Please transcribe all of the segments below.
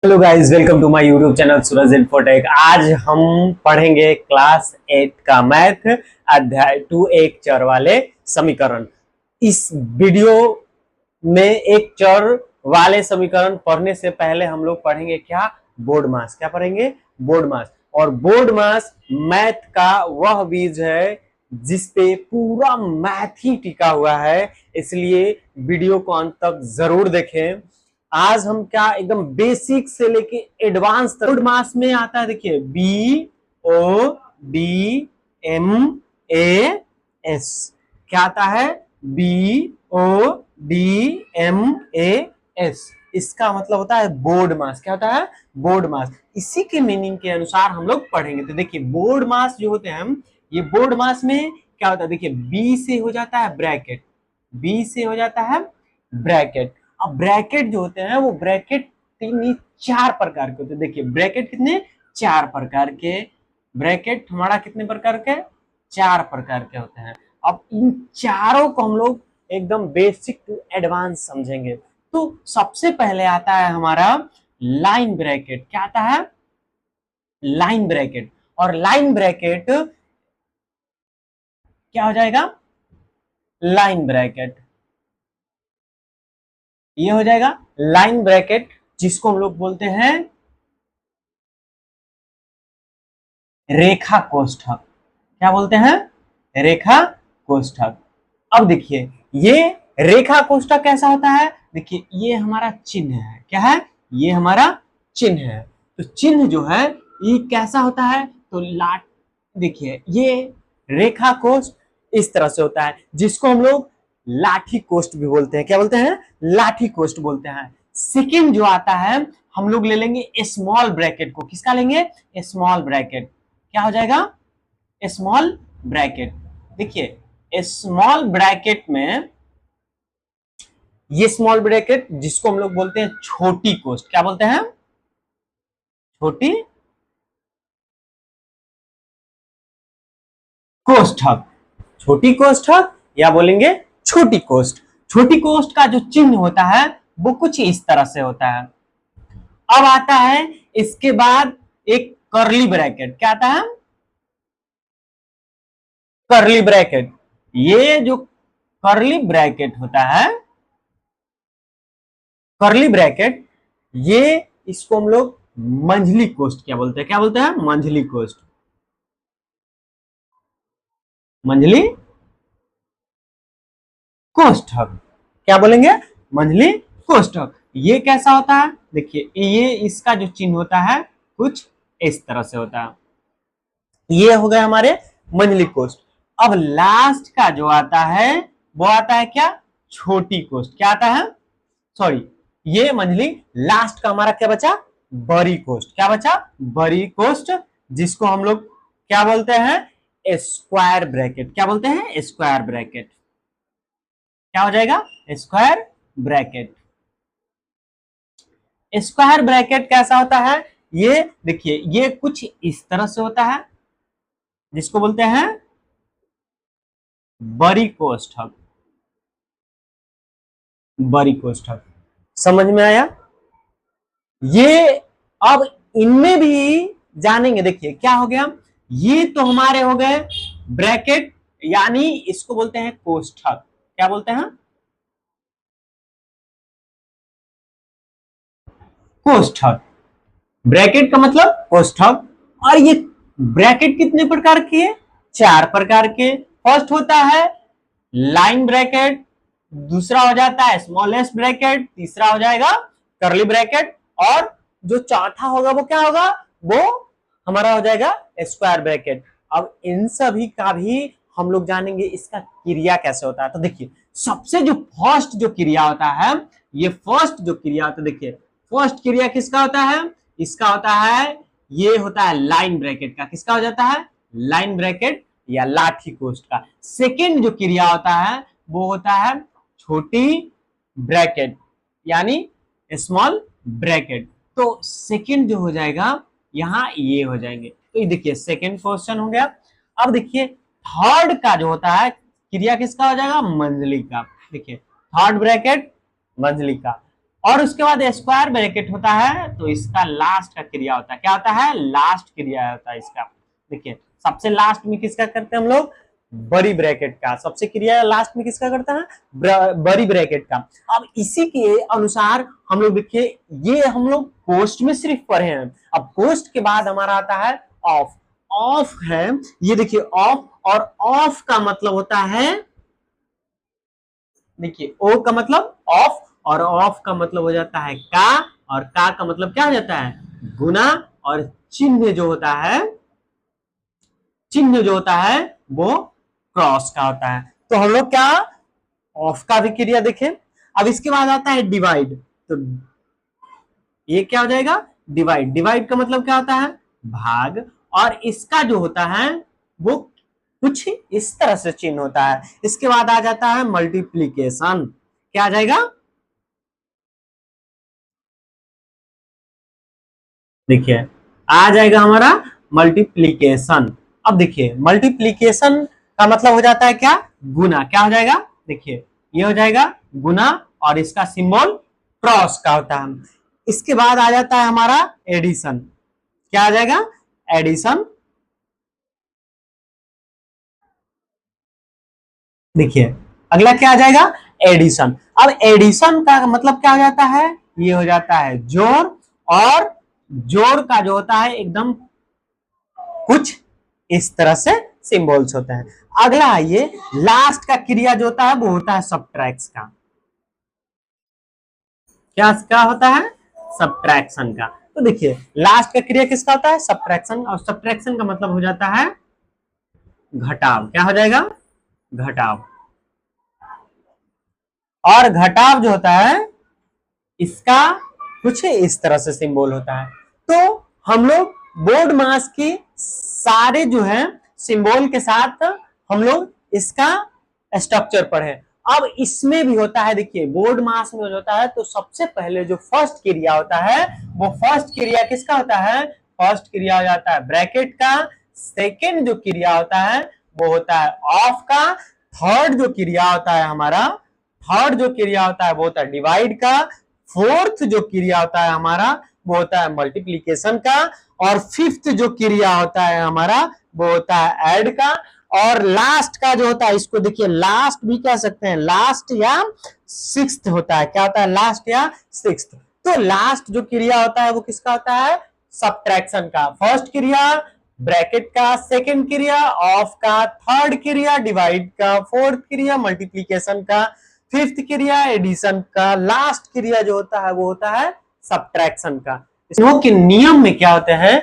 Hello guys, welcome to my YouTube channel Suraj Infotech. आज हम पढ़ेंगे क्लास 8 का मैथ अध्याय 2 एक चर वाले समीकरण। इस वीडियो में एक चर वाले समीकरण पढ़ने से पहले हम लोग पढ़ेंगे क्या, बोर्ड मास। क्या पढ़ेंगे? बोर्ड मास। और बोर्ड मास मैथ का वह बीज है जिसपे पूरा मैथ ही टिका हुआ है, इसलिए वीडियो को अंत तक जरूर देखें। आज हम क्या एकदम बेसिक से लेके एडवांस तक बोर्ड मास में आता है। देखिए, BODMAS क्या आता है? BODMAS इसका मतलब होता है बोर्ड मास। क्या होता है? बोर्ड मास। इसी के मीनिंग के अनुसार हम लोग पढ़ेंगे। तो देखिए, बोर्ड मास जो होते हैं हम, ये बोर्ड मास में क्या होता है? देखिए, बी से हो जाता है ब्रैकेट, बी से हो जाता है ब्रैकेट। अब ब्रैकेट जो होते हैं वो ब्रैकेट चार प्रकार के होते हैं। देखिए, ब्रैकेट कितने? चार प्रकार के। ब्रैकेट हमारा कितने प्रकार के? चार प्रकार के होते हैं। अब इन चारों को हम लोग एकदम बेसिक टू एडवांस समझेंगे। तो सबसे पहले आता है हमारा लाइन ब्रैकेट। क्या आता है? Line bracket. और लाइन ब्रैकेट क्या हो जाएगा? लाइन ब्रैकेट ये हो जाएगा लाइन ब्रैकेट, जिसको हम लोग बोलते हैं रेखा कोष्ठक। क्या बोलते हैं? रेखा कोष्ठक। अब देखिए, ये रेखा कोष्ठक कैसा होता है? देखिए, ये हमारा चिन्ह है। क्या है? ये हमारा चिन्ह है। तो चिन्ह जो है ये कैसा होता है? तो लाट देखिए, ये रेखा कोष्ठ इस तरह से होता है, जिसको हम लोग लाठी कोष्ठ भी बोलते हैं। क्या बोलते हैं? लाठी कोष्ठ बोलते हैं। सेकेंड जो आता है, हम लोग ले लेंगे स्मॉल ब्रैकेट को। किसका लेंगे? Small bracket. क्या हो जाएगा? Small bracket. देखिए, स्मॉल ब्रैकेट में ये स्मॉल ब्रैकेट जिसको हम लोग बोलते हैं छोटी कोष्ठ। क्या बोलते हैं? छोटी कोष्ठक। छोटी कोष्ठक या बोलेंगे छोटी कोष्ठ। छोटी कोष्ठ का जो चिन्ह होता है वो कुछ इस तरह से होता है। अब आता है इसके बाद एक कर्ली ब्रैकेट। क्या आता है? Curly bracket. ये जो कर्ली ब्रैकेट होता है, कर्ली ब्रैकेट, ये इसको हम लोग मंझली कोष्ठ क्या बोलते हैं? क्या बोलते हैं? मंझली कोष्ठ। मंझली कोष्ठक। क्या बोलेंगे? मंझली कोष्ठक। ये कैसा होता है? देखिए, ये इसका जो चिन्ह होता है कुछ इस तरह से होता है। ये हो गए हमारे मंझली कोष्ठ। अब लास्ट का जो आता है वो आता है क्या? छोटी कोष्ठ। क्या आता है? सॉरी, ये मंझली। लास्ट का हमारा क्या बचा? बड़ी कोष्ठ। क्या बचा? बड़ी कोष्ठ, जिसको हम लोग क्या बोलते हैं? Square bracket. क्या बोलते हैं? Square bracket. क्या हो जाएगा? Square bracket. स्क्वायर ब्रैकेट कैसा होता है? ये देखिए, ये कुछ इस तरह से होता है, जिसको बोलते हैं बड़ी कोष्ठक। बड़ी कोष्ठक। समझ में आया? ये अब इनमें भी जानेंगे। देखिए, क्या हो गया? ये तो हमारे हो गए ब्रैकेट, यानी इसको बोलते हैं कोष्ठक। क्या बोलते हैं? कोष्ठक। ब्रैकेट का मतलब कोष्ठक। और ये ब्रैकेट कितने प्रकार के हैं? चार प्रकार के। फर्स्ट होता है लाइन ब्रैकेट, दूसरा हो जाता है स्मॉलेस्ट ब्रैकेट, तीसरा हो जाएगा कर्ली ब्रैकेट, और जो चौथा होगा वो क्या होगा? वो हमारा हो जाएगा स्क्वायर ब्रैकेट। अब इन सभी का भी हम लोग जानेंगे इसका क्रिया कैसे होता है। तो देखिए, सबसे जो फर्स्ट जो क्रिया होता है, ये फर्स्ट जो क्रिया होता है, देखिए फर्स्ट क्रिया किसका होता है? इसका होता है, ये होता है लाइन ब्रैकेट का। किसका हो जाता है? लाइन ब्रैकेट या लाठी कोष्ठ का। सेकेंड जो क्रिया होता है वो होता है छोटी ब्रैकेट, यानी स्मॉल ब्रैकेट। तो सेकेंड जो हो जाएगा, यहां ये हो जाएंगे। तो ये देखिए, सेकेंड क्वेश्चन हो गया। अब देखिए, थर्ड का जो होता है क्रिया किसका हो जाएगा? मंझली का। देखिए, थर्ड ब्रैकेट मंझली का। और उसके बाद स्क्वायर ब्रैकेट होता है तो इसका लास्ट का क्रिया होता है, क्या होता है, लास्ट क्रिया होता है इसका। देखिए सबसे लास्ट में किसका करते हैं हम लोग, बड़ी ब्रैकेट का, सबसे क्रिया लास्ट में किसका करते हैं, बड़ी ब्रैकेट का। अब इसी के अनुसार हम लोग देखिए, ये हम लोग पोस्ट में सिर्फ पढ़े हैं। अब पोस्ट के बाद हमारा आता है ऑफ। ऑफ है, ये देखिए ऑफ, और ऑफ का मतलब होता है, देखिए ओ का मतलब ऑफ, और ऑफ का मतलब हो जाता है का, और का मतलब क्या हो जाता है, गुना, और चिन्ह जो होता है, चिन्ह जो होता है वो क्रॉस का होता है। तो हम लोग क्या, ऑफ का भी क्रिया देखें। अब इसके बाद आता है डिवाइड, तो ये क्या हो जाएगा, डिवाइड। डिवाइड का मतलब क्या होता है, भाग, और इसका जो होता है वो कुछ इस तरह से चिन्ह होता है। इसके बाद आ जाता है मल्टीप्लीकेशन, क्या आ जाएगा, देखिए आ जाएगा हमारा मल्टीप्लीकेशन। अब देखिए मल्टीप्लीकेशन का मतलब हो जाता है क्या, गुना, क्या हो जाएगा, देखिए ये हो जाएगा गुना, और इसका सिंबल क्रॉस का होता है। इसके बाद आ जाता है हमारा एडिशन, क्या आ जाएगा, एडिशन। देखिए अगला क्या आ जाएगा, एडिशन। अब एडिशन का मतलब क्या हो जाता है, ये हो जाता है जोड़, और जोड़ का जो होता है एकदम कुछ इस तरह से सिंबल्स होते हैं। अगला आइए, लास्ट का क्रिया जो होता है वो होता है सब्ट्रैक्ट का, क्या होता है, सब्ट्रैक्शन का। तो देखिए लास्ट का क्रिया किसका होता है, सब्ट्रैक्शन, और सब्ट्रैक्शन का मतलब हो जाता है घटाव, क्या हो जाएगा, घटाव। और घटाव जो होता है इसका कुछ इस तरह से सिंबल होता है। तो हम लोग बोर्ड मास की सारे जो है सिंबल के साथ हम लोग इसका स्ट्रक्चर पढ़े। अब इसमें भी होता है, देखिए बोर्ड मास में होता है तो सबसे पहले जो फर्स्ट क्रिया होता है वो फर्स्ट क्रिया किसका होता है, फर्स्ट क्रिया हो जाता है ब्रैकेट का। सेकेंड जो क्रिया होता है वो होता है ऑफ का। थर्ड जो क्रिया होता है हमारा, थर्ड जो क्रिया होता है वो होता है डिवाइड का। फोर्थ जो क्रिया होता है हमारा वो होता है मल्टीप्लीकेशन का। और फिफ्थ जो क्रिया होता है हमारा वो होता है ऐड का। और लास्ट का जो होता है, इसको देखिए लास्ट भी कह सकते हैं, लास्ट या सिक्स्थ होता है, क्या होता है, लास्ट या सिक्स्थ। तो लास्ट जो क्रिया होता है वो किसका होता है, सब्ट्रैक्शन का। फर्स्ट क्रिया ब्रैकेट का, सेकेंड क्रिया ऑफ का, थर्ड क्रिया डिवाइड का, फोर्थ क्रिया मल्टीप्लीकेशन का, फिफ्थ क्रिया एडिशन का, लास्ट क्रिया जो होता है वो होता है सब्ट्रैक्शन का। इसमें के नियम में क्या होते हैं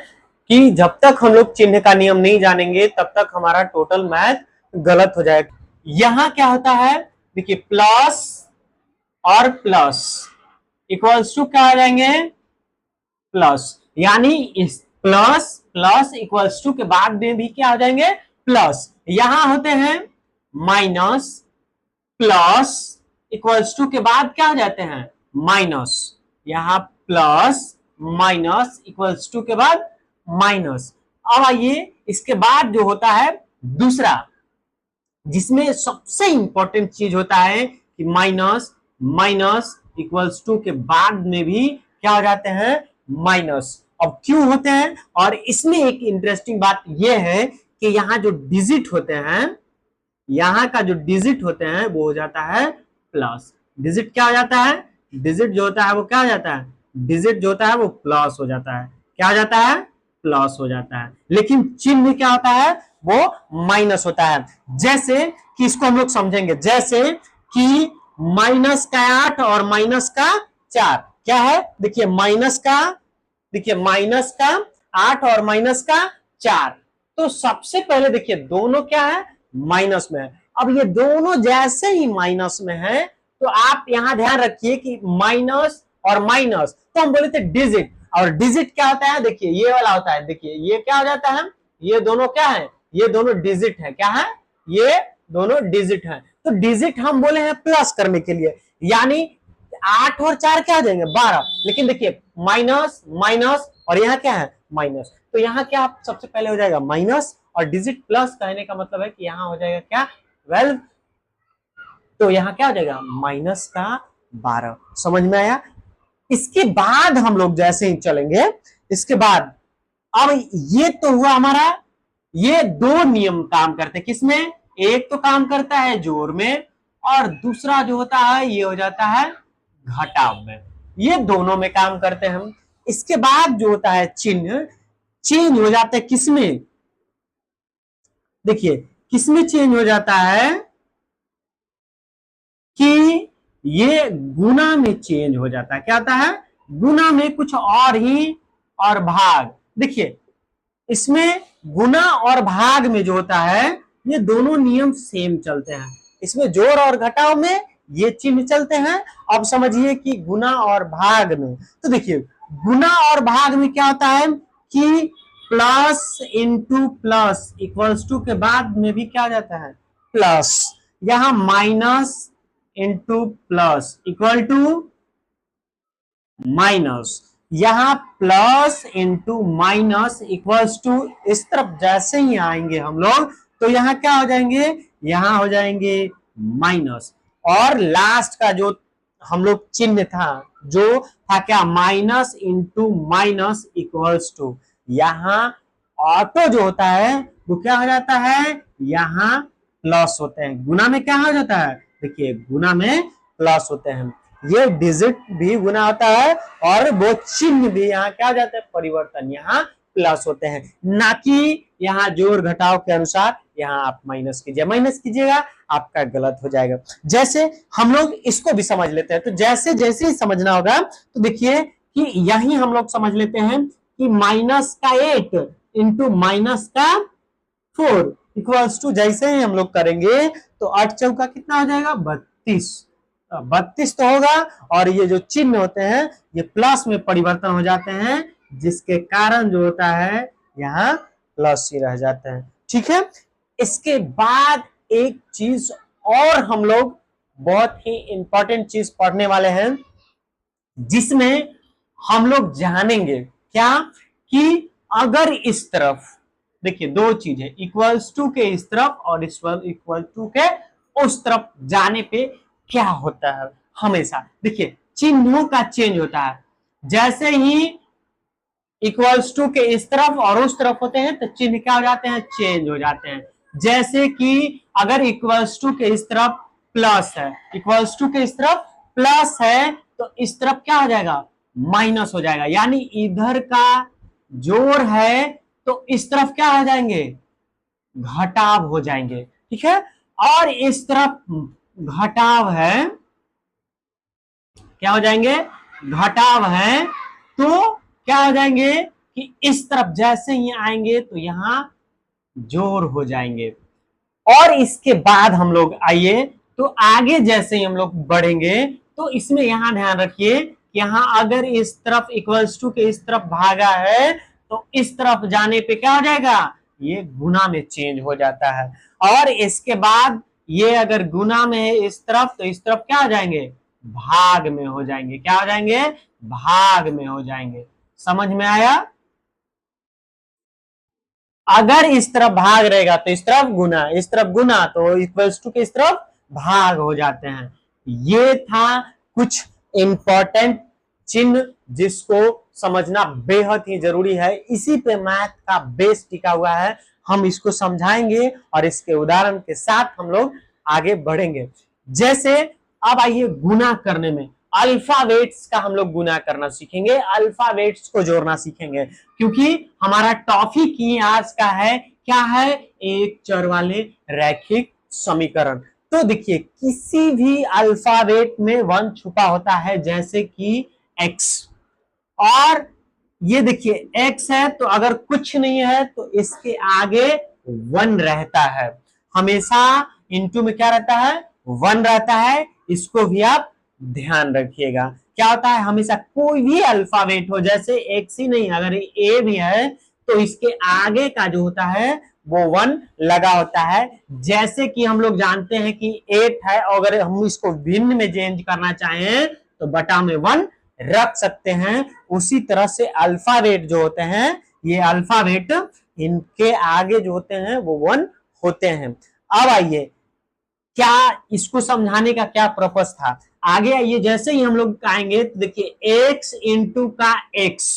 कि जब तक हम लोग चिन्ह का नियम नहीं जानेंगे तब तक हमारा टोटल मैथ गलत हो जाएगा। यहां क्या होता है, देखिए प्लस और प्लस इक्वल्स टू क्या आ जाएंगे, प्लस, यानी इस प्लस प्लस इक्वल्स टू के बाद में भी क्या आ जाएंगे, प्लस। यहां होते हैं माइनस, प्लस इक्वल्स टू के बाद क्या हो जाते हैं, माइनस। यहां प्लस माइनस इक्वल्स टू के बाद माइनस। अब आइए इसके बाद जो होता है दूसरा, जिसमें सबसे इंपॉर्टेंट चीज होता है कि माइनस, माइनस इक्वल्स टू के बाद में भी क्या हो जाते हैं, माइनस। अब क्यों होते हैं, और इसमें एक इंटरेस्टिंग बात यह है कि यहाँ जो डिजिट होते हैं, यहाँ का जो डिजिट होते हैं वो हो जाता है प्लस। डिजिट क्या हो जाता है, डिजिट जो होता है वो क्या हो जाता है, डिजिट जो होता है वो प्लस हो जाता है, क्या हो जाता है, प्लस हो जाता है। लेकिन चिन्ह क्या होता है, वो माइनस होता है। जैसे कि इसको हम लोग समझेंगे, जैसे कि माइनस का 8 और माइनस का 4 क्या है, देखिए माइनस का, देखिए माइनस का 8 और माइनस का 4। तो सबसे पहले देखिए दोनों क्या है, माइनस में है। अब ये दोनों जैसे ही माइनस में है तो आप यहां ध्यान रखिए कि माइनस और माइनस, तो हम बोले थे डिजिट, और डिजिट क्या होता है, देखिए ये वाला होता है, देखिए ये क्या हो जाता है, ये दोनों क्या है, ये दोनों डिजिट है, क्या है, ये दोनों डिजिट है। तो डिजिट हम बोले हैं प्लस करने के लिए, यानी 8 और 4 क्या हो जाएंगे, 12। लेकिन देखिए माइनस माइनस और यहाँ क्या है, माइनस। तो यहाँ क्या आप सबसे पहले हो जाएगा माइनस, और डिजिट प्लस कहने का मतलब है कि यहाँ हो जाएगा क्या, 12। तो यहाँ क्या हो जाएगा, माइनस का 12। समझ में आया। इसके बाद हम लोग जैसे ही चलेंगे, इसके बाद अब ये तो हुआ हमारा, ये दो नियम काम करते हैं किसमें, एक तो काम करता है जोड़ में और दूसरा जो होता है ये हो जाता है घटाव में, ये दोनों में काम करते हैं हम। इसके बाद जो होता है चिन्ह चेंज हो जाता है किसमें, देखिए किसमें चेंज हो जाता है कि ये गुना में चेंज हो जाता है, क्या आता है गुना में, कुछ और ही और भाग। देखिए इसमें गुना और भाग में जो होता है ये दोनों नियम सेम चलते हैं, इसमें जोड़ और घटाव में ये चिन्ह चलते हैं। अब समझिए कि गुना और भाग में, तो देखिए गुना और भाग में क्या होता है कि plus into plus equals to के बाद में भी क्या हो जाता है प्लस, यहां minus into plus equal to minus, यहां plus into minus equals to, इस तरफ जैसे ही आएंगे हम लोग तो यहां क्या हो जाएंगे, यहां हो जाएंगे माइनस, और लास्ट का जो हम लोग चिन्ह था जो था क्या minus into minus equals to, यहां ऑटो जो होता है वो क्या हो जाता है यहां प्लस होते हैं, गुना में क्या हो जाता है, देखिए गुना में प्लस होते हैं, ये डिजिट भी गुना होता है और वो चिन्ह भी यहाँ क्या हो जाता है परिवर्तन, यहाँ प्लस होते हैं, ना कि यहाँ जोड़ घटाव के अनुसार यहाँ आप माइनस कीजिए, माइनस कीजिएगा आपका गलत हो जाएगा। जैसे हम लोग इसको भी समझ लेते हैं, तो जैसे जैसे ही समझना होगा तो देखिए कि यही हम लोग समझ लेते हैं कि माइनस का 8 इंटू माइनस का 4 इक्वल्स टू, जैसे ही हम लोग करेंगे तो 8 चौका कितना हो जाएगा 32, 32 तो होगा, और ये जो चिन्ह होते हैं ये प्लस में परिवर्तन हो जाते हैं, जिसके कारण जो होता है यहाँ प्लस ही रह जाते हैं, ठीक है। इसके बाद एक चीज और हम लोग बहुत ही इंपॉर्टेंट चीज पढ़ने वाले हैं, जिसमें हम लोग जानेंगे क्या कि अगर इस तरफ, देखिए दो चीज है, इक्वल्स टू के इस तरफ और इक्वल टू के उस तरफ जाने पे क्या होता है, हमेशा देखिए चिन्हों का चेंज होता है, जैसे ही इक्वल्स टू के इस तरफ और उस तरफ होते हैं तो चिन्ह क्या हो जाते हैं चेंज हो जाते हैं। जैसे कि अगर इक्वल्स टू के इस तरफ प्लस है, इक्वल्स टू के इस तरफ प्लस है तो इस तरफ क्या हो जाएगा माइनस हो जाएगा, यानी इधर का जोड़ है तो इस तरफ क्या हो जाएंगे घटाव हो जाएंगे, ठीक है। और इस तरफ घटाव है, क्या हो जाएंगे घटाव है, तो क्या हो जाएंगे कि इस तरफ जैसे ही आएंगे तो यहां जोड़ हो जाएंगे। और इसके बाद हम लोग आइए तो आगे जैसे ही हम लोग बढ़ेंगे तो इसमें यहां ध्यान रखिए कि यहां अगर इस तरफ इक्वल्स टू के इस तरफ भागा है तो इस तरफ जाने पे क्या हो जाएगा ये गुना में चेंज हो जाता है, और इसके बाद ये अगर गुना में है इस तरफ तो इस तरफ क्या हो जाएंगे भाग में हो जाएंगे, क्या हो जाएंगे भाग में हो जाएंगे। समझ में आया, अगर इस तरफ भाग रहेगा तो इस तरफ गुना, इस तरफ गुना तो इक्वल्स टू के इस तरफ भाग हो जाते हैं। ये था कुछ इंपॉर्टेंट चिन्ह जिसको समझना बेहद ही जरूरी है, इसी पे मैथ का बेस टिका हुआ है, हम इसको समझाएंगे और इसके उदाहरण के साथ हम लोग आगे बढ़ेंगे। जैसे अब आइए गुना करने में अल्फाबेट्स का हम लोग गुना करना सीखेंगे, अल्फाबेट्स को जोड़ना सीखेंगे, क्योंकि हमारा टॉपिक ही आज का है क्या है एक चर वाले रैखिक समीकरण। तो देखिए किसी भी अल्फाबेट में 1 छुपा होता है, जैसे कि x, और ये देखिए x है तो अगर कुछ नहीं है तो इसके आगे 1 रहता है, हमेशा इनटू में क्या रहता है 1 रहता है, इसको भी आप ध्यान रखिएगा। क्या होता है हमेशा कोई भी अल्फाबेट हो, जैसे x ही नहीं अगर a भी है तो इसके आगे का जो होता है वो 1 लगा होता है। जैसे कि हम लोग जानते हैं कि 8 है, अगर हम इसको भिन्न में चेंज करना चाहें तो बटा में 1 रख सकते हैं। उसी तरह से अल्फाबेट जो होते हैं ये अल्फाबेट इनके आगे जो होते हैं वो 1 होते हैं। अब आइए क्या इसको समझाने का क्या पर्पस था, आगे आइए, जैसे ही हम लोग आएंगे तो देखिए x इंटू का x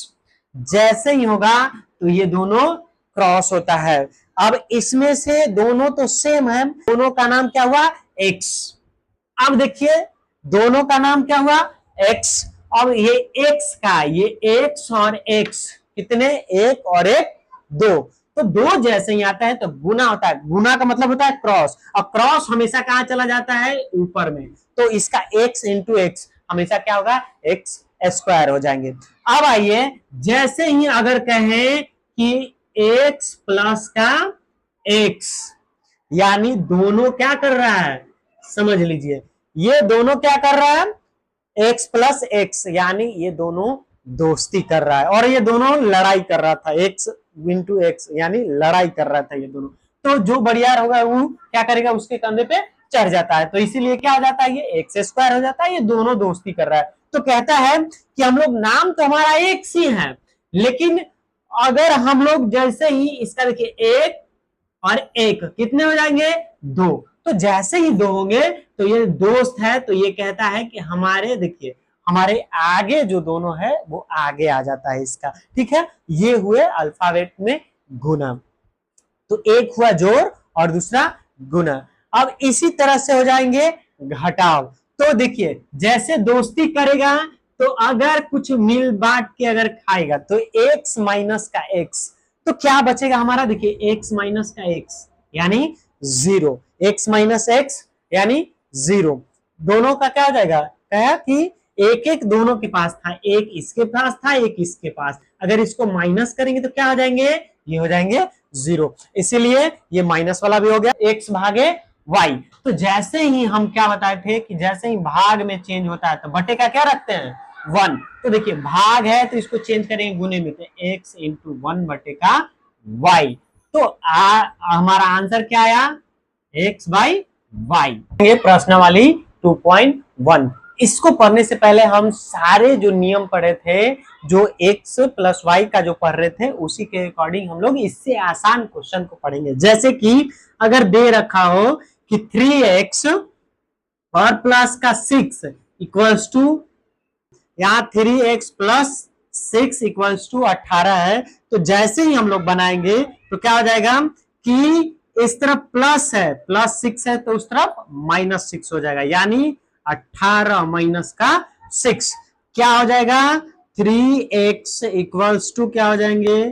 जैसे ही होगा तो ये दोनों क्रॉस होता है। अब इसमें से दोनों तो सेम है, दोनों का नाम क्या हुआ x। अब देखिए दोनों का नाम क्या हुआ x। अब ये x का ये x और x कितने, एक और एक दो, तो दो जैसे ही आता है तो गुना होता है, गुना का मतलब होता है क्रॉस, और क्रॉस हमेशा कहां चला जाता है ऊपर में, तो इसका x इंटू एक्स हमेशा क्या होगा x स्क्वायर हो जाएंगे। अब आइए, जैसे ही अगर कहें कि x प्लस का x, यानी दोनों क्या कर रहा है, समझ लीजिए ये दोनों क्या कर रहा है x प्लस एक्स, यानी ये दोनों दोस्ती कर रहा है और ये दोनों लड़ाई कर रहा था, x इंटू एक्स यानी लड़ाई कर रहा था ये दोनों। तो जो बड़ियार होगा वो क्या करेगा, उसके कंधे पे चढ़ जाता है, तो इसीलिए क्या हो जाता है ये एक्स स्क्वायर हो जाता है, ये दोनों दोस्ती कर रहा है। तो कहता है कि हम लोग नाम तो हमारा एक ही है, लेकिन अगर हम लोग जैसे ही इसका देखिए एक और एक कितने हो जाएंगे, दो, तो जैसे ही दो होंगे तो ये दोस्त है, तो ये कहता है कि हमारे देखिए हमारे आगे जो दोनों है वो आगे आ जाता है इसका, ठीक है। ये हुए अल्फाबेट में गुना, तो एक हुआ जोड़ और दूसरा गुना। अब इसी तरह से हो जाएंगे घटाव, तो देखिए जैसे दोस्ती करेगा तो अगर कुछ मिल बांट के अगर खाएगा तो x माइनस का x, तो क्या बचेगा हमारा, देखिए x माइनस का x यानी जीरो, x माइनस एक्स यानी जीरो, दोनों का क्या हो जाएगा, कहा कि एक एक दोनों के पास था, एक इसके पास था एक इसके पास, अगर इसको माइनस करेंगे तो क्या हो जाएंगे, ये हो जाएंगे जीरो, इसीलिए ये माइनस वाला भी हो गया x भागे y। तो जैसे ही हम क्या बताए थे कि जैसे ही भाग में चेंज होता है तो बटे का क्या रखते हैं, वन, तो देखिए भाग है तो इसको चेंज करेंगे गुने में, तो x इंटू वन बटे का y, तो हमारा आंसर क्या आया, x बाई वाई। ये प्रश्न वाली 2.1, इसको पढ़ने से पहले हम सारे जो नियम पढ़े थे, जो x प्लस वाई का जो पढ़ रहे थे उसी के अकॉर्डिंग हम लोग इससे आसान क्वेश्चन को पढ़ेंगे। जैसे कि अगर दे रखा हो कि 3x और प्लस का 6 इक्वल्स टू, यहाँ 3x प्लस 6 इक्वल्स टू 18 है, तो जैसे ही हम लोग बनाएंगे तो क्या हो जाएगा कि इस तरफ प्लस है, प्लस 6 है तो उस तरफ माइनस 6 हो जाएगा, यानी 18 माइनस का 6 क्या हो जाएगा, 3x इक्वल्स टू क्या हो जाएंगे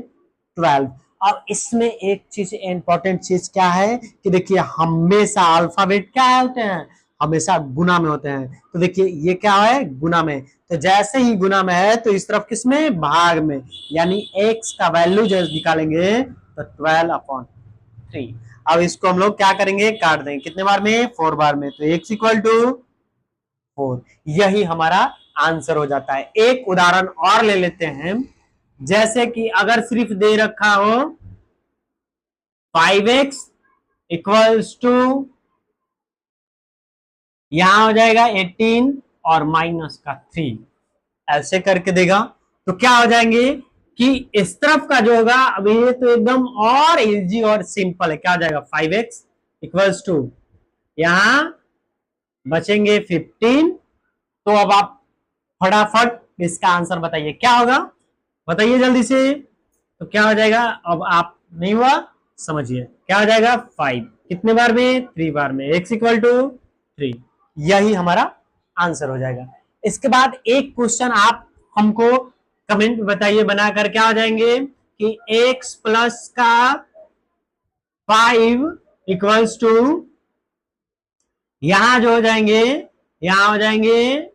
12। अब इसमें एक चीज इंपॉर्टेंट चीज क्या है कि देखिए हमेशा अल्फाबेट क्या होते हैं, हमेशा गुना में होते हैं, तो देखिए ये क्या है गुना में, तो जैसे ही गुना में है तो इस तरफ किसमें, भाग में, यानी x का वैल्यू जैसे निकालेंगे तो 12/3। अब इसको हम लोग क्या करेंगे, काट देंगे, कितने बार में, 4 बार में, तो x इक्वल टू 4, यही हमारा आंसर हो जाता है। एक उदाहरण और ले लेते हैं, जैसे कि अगर सिर्फ दे रखा हो 5x इक्वल्स टू, यहां हो जाएगा 18 और माइनस का 3, ऐसे करके देगा तो क्या हो जाएंगे कि इस तरफ का जो होगा, अब ये तो एकदम और इजी और सिंपल है, क्या हो जाएगा 5x इक्वल्स टू, यहां बचेंगे 15, तो अब आप फटाफट इसका आंसर बताइए क्या होगा, बताइए जल्दी से, तो क्या हो जाएगा, अब आप नहीं हुआ समझिए, क्या हो जाएगा 5 कितने बार में, 3 बार में, x इक्वल टू 3, यही हमारा आंसर हो जाएगा। इसके बाद एक क्वेश्चन आप हमको कमेंट बताइए बनाकर, क्या हो जाएंगे कि x प्लस का 5 इक्वल्स टू, यहां जो हो जाएंगे, यहां हो जाएंगे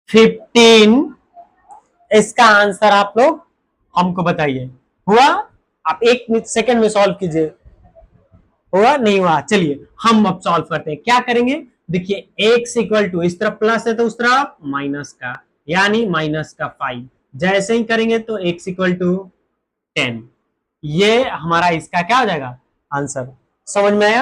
15, इसका आंसर आप लोग हमको बताइए, हुआ, आप एक सेकंड में सॉल्व कीजिए, हुआ नहीं हुआ, चलिए हम अब सॉल्व करते हैं, क्या करेंगे, देखिए x इक्वल टू, इस तरफ प्लस है तो उस तरफ माइनस का, यानी माइनस का 5, जैसे ही करेंगे तो x इक्वल टू 10, ये हमारा इसका क्या हो जाएगा आंसर, समझ में आया।